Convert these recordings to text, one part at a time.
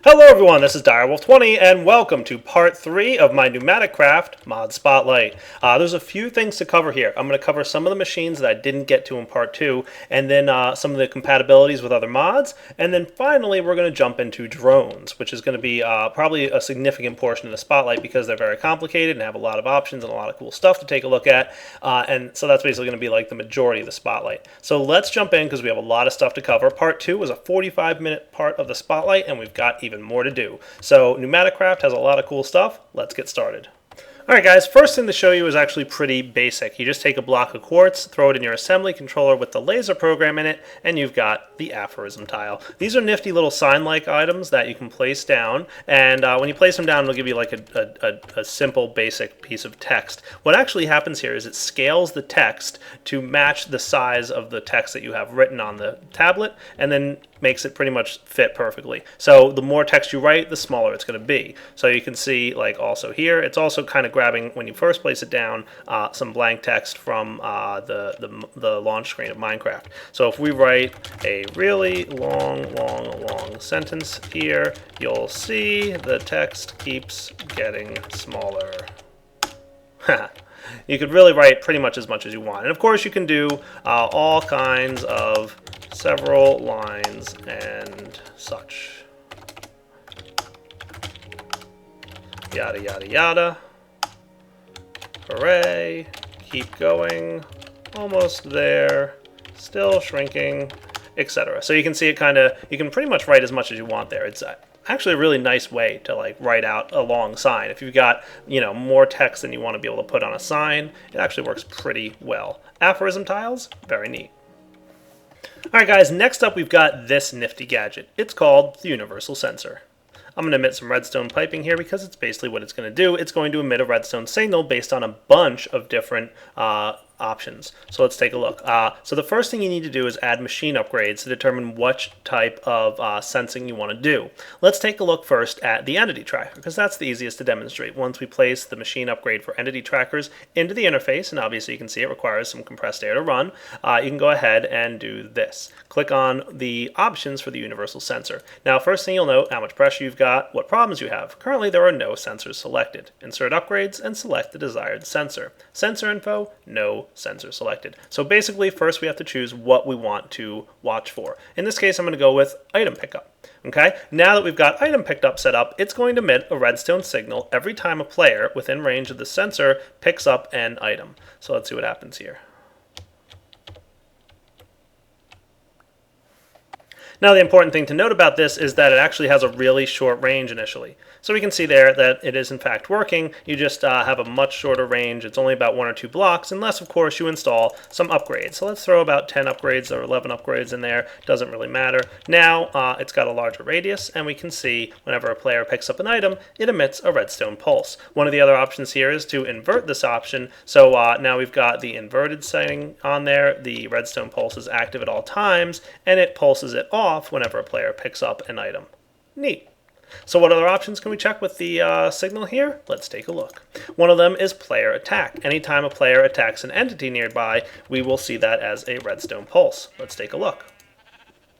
Hello everyone, this is Direwolf20 and welcome to part 3 of my PneumaticCraft mod spotlight. There's a few things to cover here. I'm going to cover some of the machines that I didn't get to in part 2, and then some of the compatibilities with other mods, and then finally we're going to jump into drones, which is going to be probably a significant portion of the spotlight because they're very complicated and have a lot of options and a lot of cool stuff to take a look at, and so that's basically going to be like the majority of the spotlight. So let's jump in because we have a lot of stuff to cover. Part 2 was a 45-minute part of the spotlight, and we've got even more to do. So PneumaticCraft has a lot of cool stuff. Let's get started. Alright guys, first thing to show you is actually pretty basic. You just take a block of quartz, throw it in your assembly controller with the laser program in it, and you've got the aphorism tile. These are nifty little sign-like items that you can place down, and when you place them down, it'll give you like a simple, basic piece of text. What actually happens here is it scales the text to match the size of the text that you have written on the tablet, and then makes it pretty much fit perfectly. So the more text you write, the smaller it's going to be. So you can see, like also here, it's also kind of grabbing, when you first place it down, some blank text from the launch screen of Minecraft. So if we write a really long sentence here, you'll see the text keeps getting smaller. You could really write pretty much as you want. And of course you can do all kinds of several lines and such. Yada yada yada. Hooray. Keep going. Almost there. Still shrinking, etc. So you can see it you can pretty much write as much as you want there. It's actually a really nice way to like write out a long sign. If you've got, more text than you want to be able to put on a sign, it actually works pretty well. Aphorism tiles, very neat. Alright guys, next up we've got this nifty gadget. It's called the universal sensor. I'm going to emit some redstone piping here because it's basically what it's going to do. It's going to emit a redstone signal based on a bunch of different options. So let's take a look. So the first thing you need to do is add machine upgrades to determine which type of sensing you want to do. Let's take a look first at the entity tracker because that's the easiest to demonstrate. Once we place the machine upgrade for entity trackers into the interface, and obviously you can see it requires some compressed air to run, you can go ahead and do this. Click on the options for the universal sensor. Now first thing you'll note, how much pressure you've got, what problems you have. Currently there are no sensors selected. Insert upgrades and select the desired sensor. Sensor info, no sensor selected. So basically first we have to choose what we want to watch for. In this case I'm going to go with item pickup. Okay, now that we've got item picked up set up, it's going to emit a redstone signal every time a player within range of the sensor picks up an item. So let's see what happens here. Now the important thing to note about this is that it actually has a really short range initially. So we can see there that it is in fact working. You just have a much shorter range. It's only about 1 or 2 blocks unless of course you install some upgrades. So let's throw about 10 upgrades or 11 upgrades in there. Doesn't really matter. Now it's got a larger radius and we can see whenever a player picks up an item, it emits a redstone pulse. One of the other options here is to invert this option. So now we've got the inverted setting on there. The redstone pulse is active at all times and it pulses it off whenever a player picks up an item. Neat. So what other options can we check with the signal here? Let's take a look. One of them is player attack. Anytime a player attacks an entity nearby, we will see that as a redstone pulse. Let's take a look.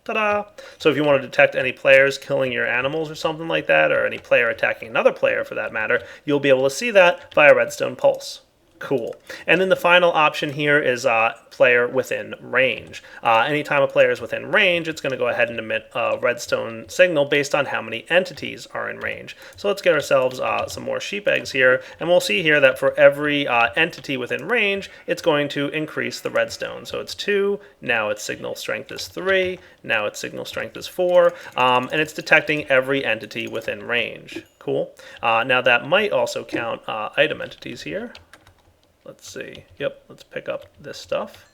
Ta-da! So if you want to detect any players killing your animals or something like that, or any player attacking another player for that matter, you'll be able to see that via redstone pulse. Cool. And then the final option here is player within range. Anytime a player is within range, it's going to go ahead and emit a redstone signal based on how many entities are in range. So let's get ourselves some more sheep eggs here, and we'll see here that for every entity within range, it's going to increase the redstone. So it's 2, now its signal strength is 3, now its signal strength is 4, and it's detecting every entity within range. Cool. Now that might also count item entities here. Let's see. Yep, let's pick up this stuff.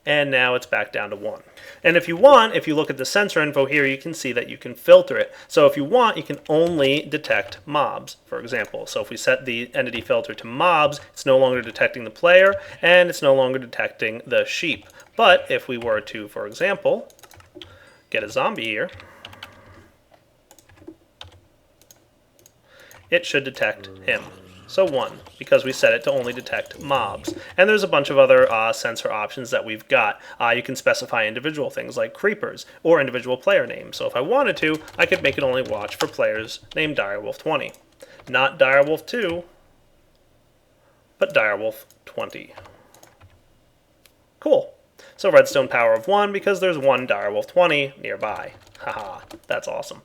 And now it's back down to 1. And if you want, if you look at the sensor info here, you can see that you can filter it. So if you want, you can only detect mobs, for example. So if we set the entity filter to mobs, it's no longer detecting the player, and it's no longer detecting the sheep. But if we were to, for example, get a zombie here, it should detect him. So 1, because we set it to only detect mobs. And there's a bunch of other sensor options that we've got. You can specify individual things like creepers or individual player names. So if I wanted to, I could make it only watch for players named Direwolf20. Not Direwolf2, but Direwolf20. Cool. So redstone power of 1 because there's one Direwolf20 nearby. Haha, that's awesome.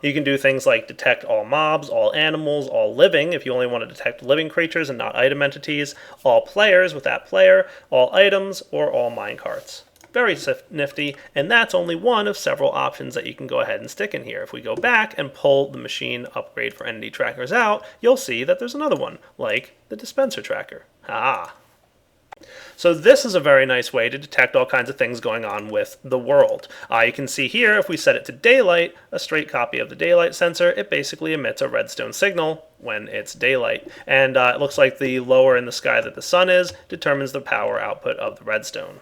You can do things like detect all mobs, all animals, all living if you only want to detect living creatures and not item entities, all players with that player, all items, or all minecarts. Very nifty, and that's only one of several options that you can go ahead and stick in here. If we go back and pull the machine upgrade for entity trackers out, you'll see that there's another one, like the dispenser tracker. Haha. So this is a very nice way to detect all kinds of things going on with the world. You can see here, if we set it to daylight, a straight copy of the daylight sensor, it basically emits a redstone signal when it's daylight. And it looks like the lower in the sky that the sun is determines the power output of the redstone.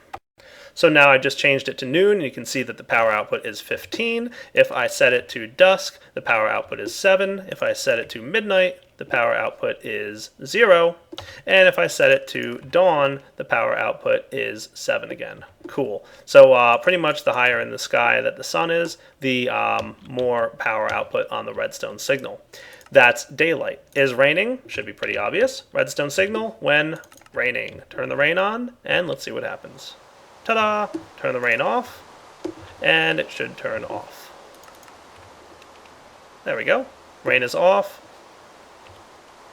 So now I just changed it to noon, and you can see that the power output is 15. If I set it to dusk, the power output is 7. If I set it to midnight, the power output is 0. And if I set it to dawn, the power output is 7 again. Cool. So pretty much the higher in the sky that the sun is, the more power output on the redstone signal. That's daylight. Is raining? Should be pretty obvious. Redstone signal when raining. Turn the rain on, and let's see what happens. Ta-da! Turn the rain off, and it should turn off. There we go. Rain is off.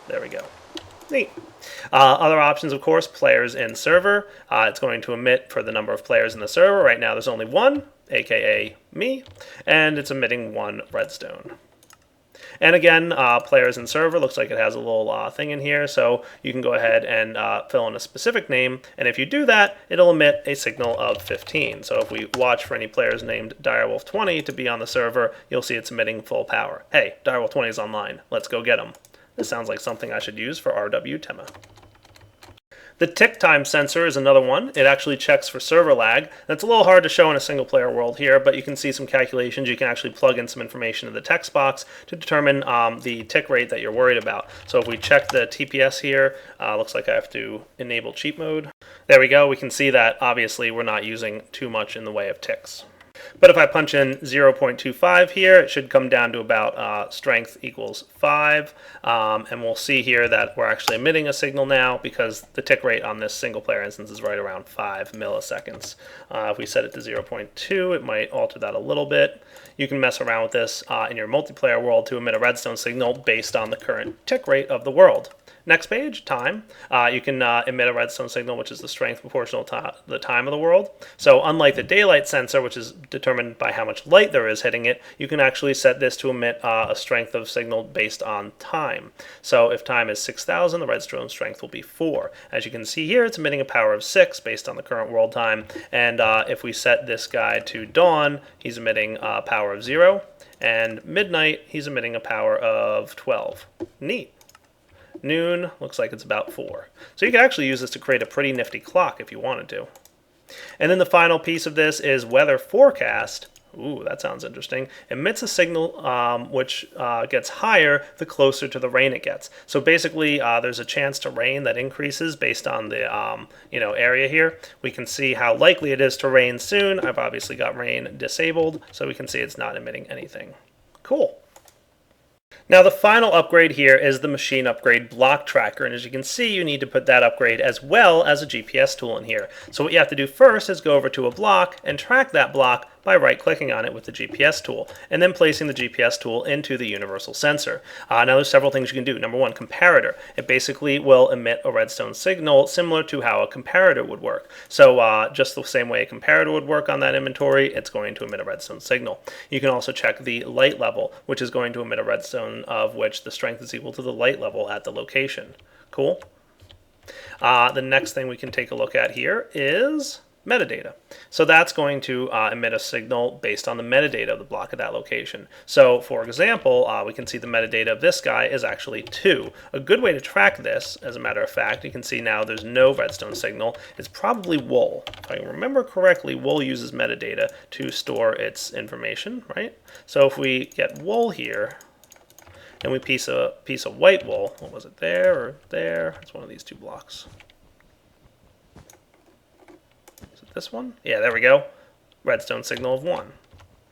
There we go. Neat. Other options, of course, players in server. It's going to emit for the number of players in the server. Right now there's only one, aka me, and it's emitting 1 redstone. And again, players in server, looks like it has a little thing in here, so you can go ahead and fill in a specific name, and if you do that, it'll emit a signal of 15. So if we watch for any players named Direwolf20 to be on the server, you'll see it's emitting full power. Hey, Direwolf20 is online. Let's go get him. This sounds like something I should use for RW Tema. The tick time sensor is another one. It actually checks for server lag. That's a little hard to show in a single player world here, but you can see some calculations. You can actually plug in some information in the text box to determine the tick rate that you're worried about. So if we check the TPS here, looks like I have to enable cheat mode. There we go. We can see that obviously we're not using too much in the way of ticks. But if I punch in 0.25 here, it should come down to about strength equals 5. And we'll see here that we're actually emitting a signal now because the tick rate on this single player instance is right around 5 milliseconds. If we set it to 0.2, it might alter that a little bit. You can mess around with this in your multiplayer world to emit a redstone signal based on the current tick rate of the world. Next page, time. You can emit a redstone signal, which is the strength proportional to the time of the world. So unlike the daylight sensor, which is determined by how much light there is hitting it, you can actually set this to emit a strength of signal based on time. So if time is 6,000, the redstone strength will be 4. As you can see here, it's emitting a power of 6 based on the current world time. And if we set this guy to dawn, he's emitting a power of 0. And midnight, he's emitting a power of 12. Neat. Noon, looks like it's about 4. So you can actually use this to create a pretty nifty clock if you wanted to. And then the final piece of this is weather forecast. Ooh, that sounds interesting. Emits a signal which gets higher the closer to the rain it gets. So basically, there's a chance to rain that increases based on the area here. We can see how likely it is to rain soon. I've obviously got rain disabled, so we can see it's not emitting anything. Cool. Now the final upgrade here is the machine upgrade block tracker, and as you can see you need to put that upgrade as well as a GPS tool in here. So what you have to do first is go over to a block and track that block by right-clicking on it with the GPS tool, and then placing the GPS tool into the universal sensor. Now there's several things you can do. Number one, comparator. It basically will emit a redstone signal similar to how a comparator would work. So just the same way a comparator would work on that inventory, it's going to emit a redstone signal. You can also check the light level, which is going to emit a redstone of which the strength is equal to the light level at the location. Cool. The next thing we can take a look at here is metadata. So that's going to emit a signal based on the metadata of the block at that location. So for example, we can see the metadata of this guy is actually 2. A good way to track this, as a matter of fact, you can see now there's no redstone signal. It's probably wool. If I remember correctly, wool uses metadata to store its information, right? So if we get wool here, and we piece a piece of white wool. What was it, there or there? It's one of these two blocks. Is it this one? Yeah, there we go. Redstone signal of 1.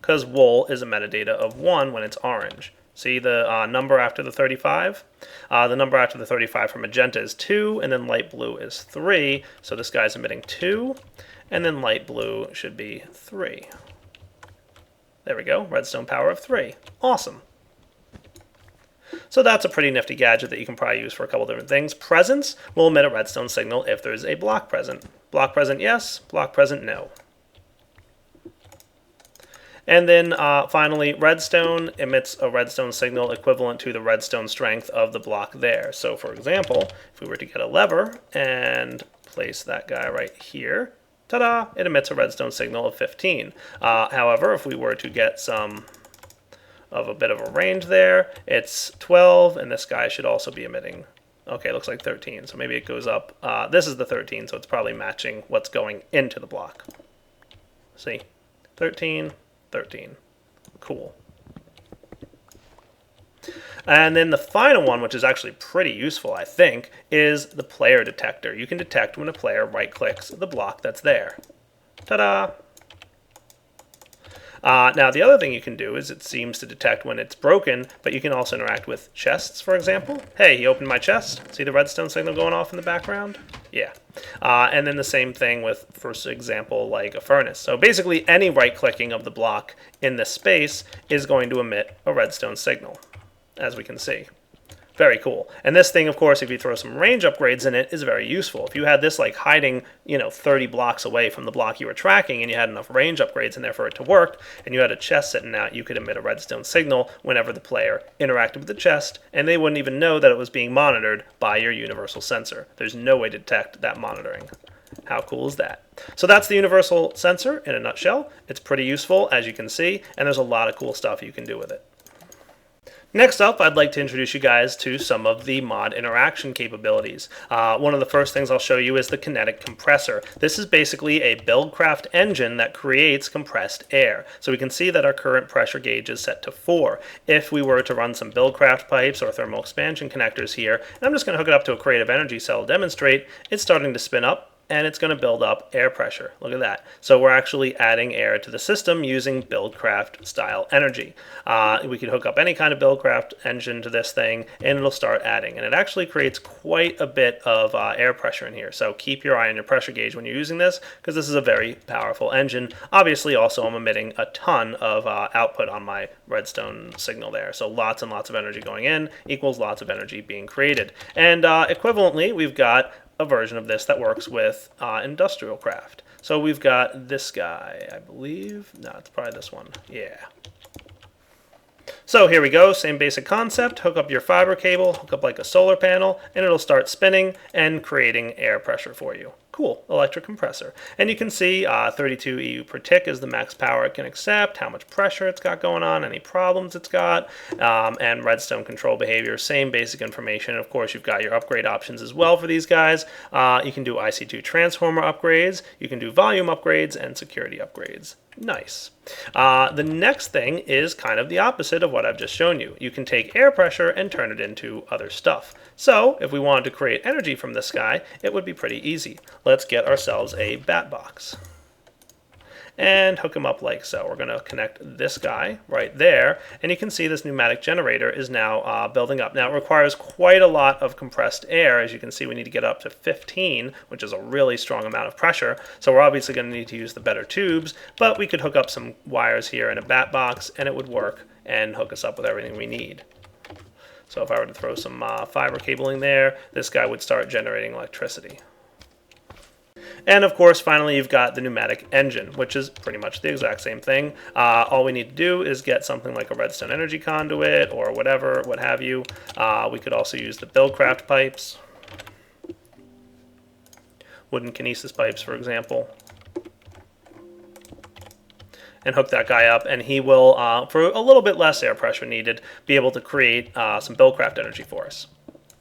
Because wool is a metadata of 1 when it's orange. See the number after the 35? The number after the 35 for magenta is 2, and then light blue is 3. So this guy's emitting 2, and then light blue should be 3. There we go, redstone power of 3. Awesome. So that's a pretty nifty gadget that you can probably use for a couple different things. Presents will emit a redstone signal if there's a block present. Block present, yes. Block present, no. And then finally, redstone emits a redstone signal equivalent to the redstone strength of the block there. So for example, if we were to get a lever and place that guy right here, ta-da, it emits a redstone signal of 15. However, if we were to get some of a bit of a range there, it's 12, and this guy should also be emitting, okay, it looks like 13, so maybe it goes up. This is the 13, so it's probably matching what's going into the block. See, 13, 13. Cool. And then the final one, which is actually pretty useful, I think, is the player detector. You can detect when a player right-clicks the block that's there. Ta-da! Now, the other thing you can do is it seems to detect when it's broken, but you can also interact with chests, for example. Hey, he opened my chest. See the redstone signal going off in the background? Yeah. And then the same thing with, for example, like a furnace. So basically, any right-clicking of the block in this space is going to emit a redstone signal, as we can see. Very cool. And this thing, of course, if you throw some range upgrades in it, is very useful. If you had this like hiding, 30 blocks away from the block you were tracking, and you had enough range upgrades in there for it to work, and you had a chest sitting out, you could emit a redstone signal whenever the player interacted with the chest, and they wouldn't even know that it was being monitored by your universal sensor. There's no way to detect that monitoring. How cool is that? So that's the universal sensor in a nutshell. It's pretty useful, as you can see, and there's a lot of cool stuff you can do with it. Next up, I'd like to introduce you guys to some of the mod interaction capabilities. One of the first things I'll show you is the kinetic compressor. This is basically a BuildCraft engine that creates compressed air. So we can see that our current pressure gauge is set to 4. If we were to run some BuildCraft pipes or thermal expansion connectors here, and I'm just going to hook it up to a creative energy cell to demonstrate, it's starting to spin up, and it's going to build up air pressure. Look at that. So we're actually adding air to the system using BuildCraft style energy. We could hook up any kind of BuildCraft engine to this thing, and it'll start adding. And it actually creates quite a bit of air pressure in here. So keep your eye on your pressure gauge when you're using this, because this is a very powerful engine. Obviously, also I'm emitting a ton of output on my redstone signal there. So lots and lots of energy going in equals lots of energy being created. And equivalently, we've got a version of this that works with IndustrialCraft. So we've got this guy, I believe. No, it's probably this one. Yeah. So here we go, same basic concept. Hook up your fiber cable, hook up like a solar panel, and it'll start spinning and creating air pressure for you. Cool, electric compressor. And you can see 32 EU per tick is the max power it can accept, how much pressure it's got going on, any problems it's got, and redstone control behavior, same basic information. And of course, you've got your upgrade options as well for these guys. You can do IC2 transformer upgrades, you can do volume upgrades, and security upgrades. Nice. The next thing is kind of the opposite of what I've just shown you. You can take air pressure and turn it into other stuff. So if we wanted to create energy from this guy, it would be pretty easy. Let's get ourselves a bat box and hook him up like so. We're going to connect this guy right there, and you can see this pneumatic generator is now building up. Now it requires quite a lot of compressed air. As you can see, we need to get up to 15, which is a really strong amount of pressure, so we're obviously going to need to use the better tubes, but we could hook up some wires here in a bat box and it would work and hook us up with everything we need. So if I were to throw some fiber cabling there, this guy would start generating electricity. And of course, finally, you've got the pneumatic engine, which is pretty much the exact same thing. All we need to do is get something like a redstone energy conduit or whatever, what have you. We could also use the BuildCraft pipes, wooden kinesis pipes, for example, and hook that guy up, and he will, for a little bit less air pressure needed, be able to create some BuildCraft energy for us.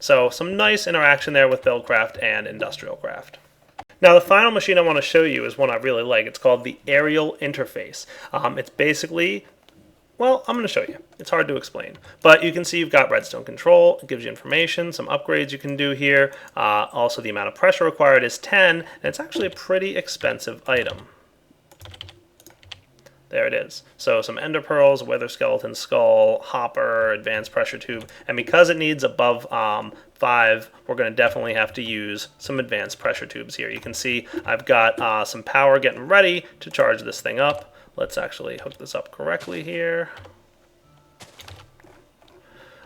So some nice interaction there with BuildCraft and IndustrialCraft. Now the final machine I want to show you is one I really like. It's called the aerial interface. It's basically Well, I'm going to show you. It's hard to explain. But you can see you've got redstone control. It gives you information, some upgrades you can do here. Also, the amount of pressure required is 10, and it's actually a pretty expensive item. There it is. So some ender pearls, wither skeleton skull, hopper, advanced pressure tube, and because it needs above 5, we're going to definitely have to use some advanced pressure tubes here. You can see I've got some power getting ready to charge this thing up. Let's actually hook this up correctly here.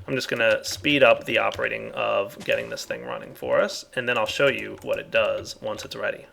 I'm just going to speed up the operating of getting this thing running for us, and then I'll show you what it does once it's ready.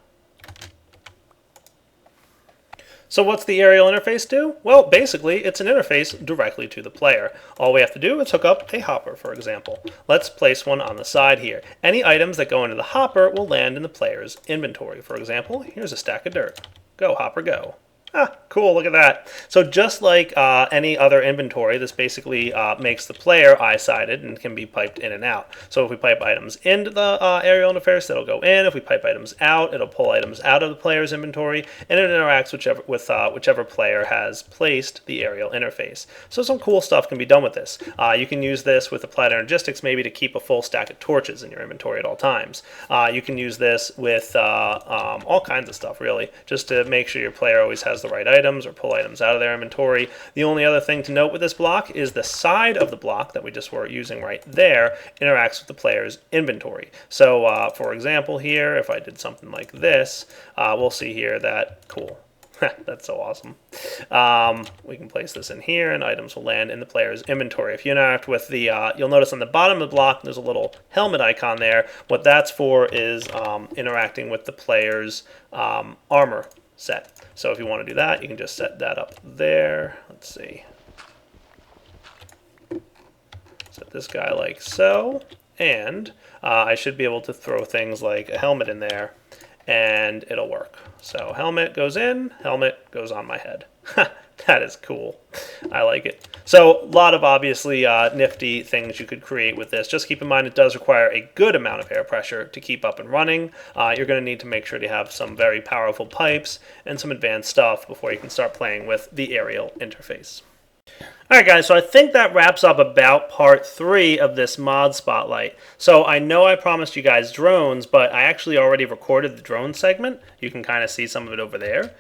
So what's the aerial interface do? Well, basically, it's an interface directly to the player. All we have to do is hook up a hopper, for example. Let's place one on the side here. Any items that go into the hopper will land in the player's inventory. For example, here's a stack of dirt. Go, hopper, go. Ah, cool, look at that. So just like any other inventory, this basically makes the player eye-sided and can be piped in and out. So if we pipe items into the aerial interface, it'll go in. If we pipe items out, it'll pull items out of the player's inventory, and it interacts with whichever player has placed the aerial interface. So some cool stuff can be done with this. You can use this with applied energistics maybe to keep a full stack of torches in your inventory at all times. You can use this with all kinds of stuff, really, just to make sure your player always has the right items or pull items out of their inventory. The only other thing to note with this block is the side of the block that we just were using right there interacts with the player's inventory. So for example here, if I did something like this, we'll see here that, cool, that's so awesome. We can place this in here and items will land in the player's inventory. If you interact with the, you'll notice on the bottom of the block there's a little helmet icon there. What that's for is interacting with the player's armor set. So if you want to do that, you can just set that up there. Let's see. Set this guy like so. And I should be able to throw things like a helmet in there and it'll work. So helmet goes in, helmet goes on my head. That is cool. I like it. So a lot of obviously nifty things you could create with this. Just keep in mind it does require a good amount of air pressure to keep up and running. You're going to need to make sure to have some very powerful pipes and some advanced stuff before you can start playing with the aerial interface. Alright guys, so I think that wraps up about part 3 of this mod spotlight. So I know I promised you guys drones, but I actually already recorded the drone segment. You can kind of see some of it over there,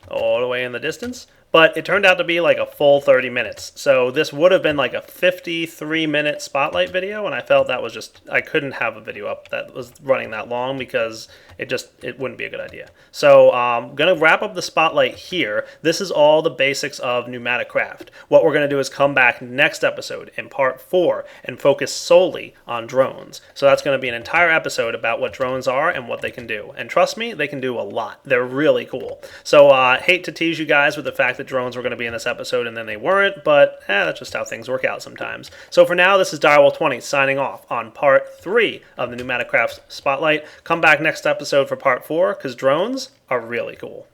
all the way in the distance. But it turned out to be like a full 30 minutes. So this would have been like a 53-minute spotlight video, and I felt that was just, I couldn't have a video up that was running that long because it wouldn't be a good idea. So I'm going to wrap up the spotlight here. This is all the basics of PneumaticCraft. What we're going to do is come back next episode in part 4 and focus solely on drones. So that's going to be an entire episode about what drones are and what they can do. And trust me, they can do a lot. They're really cool. So hate to tease you guys with the fact that drones were going to be in this episode and then they weren't, but that's just how things work out sometimes. So for now, this is Direwolf20 signing off on part 3 of the PneumaticCraft Spotlight. Come back next episode for part 4 because drones are really cool.